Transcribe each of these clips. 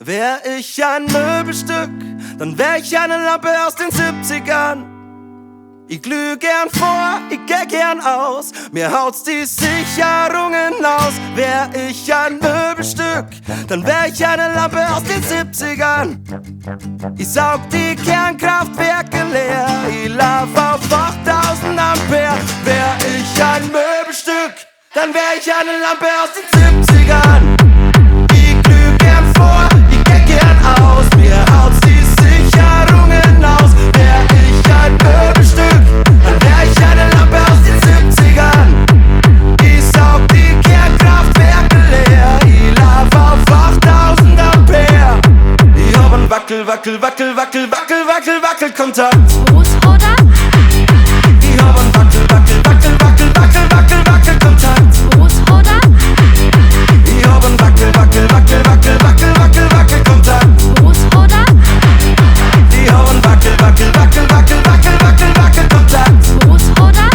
Wär ich ein Möbelstück, dann wär ich eine Lampe aus den 70ern. Ich glüh gern vor, ich geh gern aus, mir haut's die Sicherungen aus. Wär ich ein Möbelstück, dann wär ich eine Lampe aus den 70ern. Ich saug die Kernkraftwerke leer, ich lauf auf 8000 Ampere. Wär ich ein Möbelstück, dann wär ich eine Lampe aus den 70ern. Ich glüh gern vor, ich geh gern aus, mir haut's die Sicherungen aus. Wär ich ein Möbelstück, dann wär ich eine Lampe aus den 70ern. Ich saug die Kernkraftwerke leer, ich lauf auf 8000 Ampere. Ich hab ein Wackelkontakt. Fußroder, Ich hab ein Wackelkontakt. Fußroder, Ich hab ein Wackelkontakt. Fußroder, Ich hab ein Wackelkontakt. Fußroder.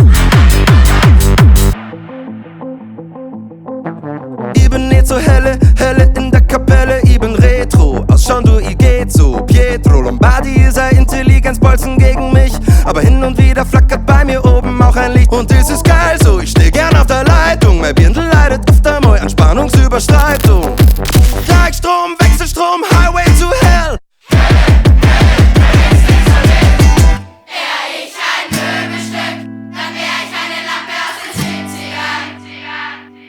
Ich bin nicht so helle in der Kapelle, ich bin retro. Ausschauen du, ich geht so. Pietro Lombardi ist ein Intelligenzbolzen gegen mich, aber hin und wieder flackert bei mir oben auch ein Licht. Und das ist geil so, ich steh gern auf der Leitung. Mein Birndl leidet öfter mal an Spannungsüberschreitung. Gleichstrom, Wechselstrom, Highway to Hell. Wär ich ein Möbelstück, dann wär ich eine Lampe aus den 70ern.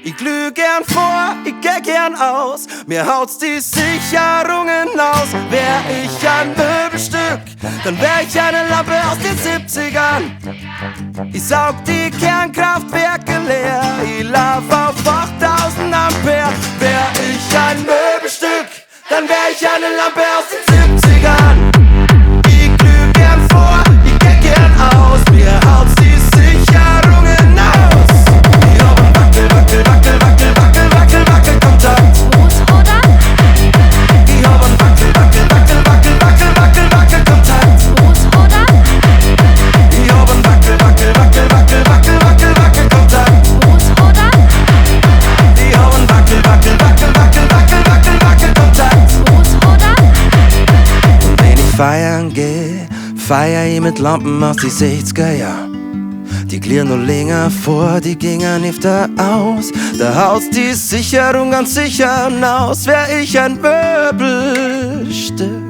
Ich glüh gern vor, ich geh gern aus, mir haut's die Sicherungen aus. Wär ich ein Möbelstück, dann wär ich eine Lampe aus den 70ern. Ich saug die Kernkraftwerke leer, ich lauf auf 8000 Ampere. Wär ich ein Möbelstück, dann wär ich eine Lampe aus den 70ern. Ich glüh gern vor, ich geh gern aus, mir haut's die Sicherungen aus. Ich hab ein Wackelkontakt. Fußroder, Ich hab ein Wackelkontakt. Fußroder, Ich hab ein Wackelkontakt. Fußroder, Ich hab ein Wackelkontakt. Fußroder. Und wenn ich feiern geh, feier ich mit Lampen aus die 60er Jahr. Die klirren nur länger vor, die gingen öfter aus. Da haut's die Sicherung ganz sicher aus. Wär ich ein Möbelstück,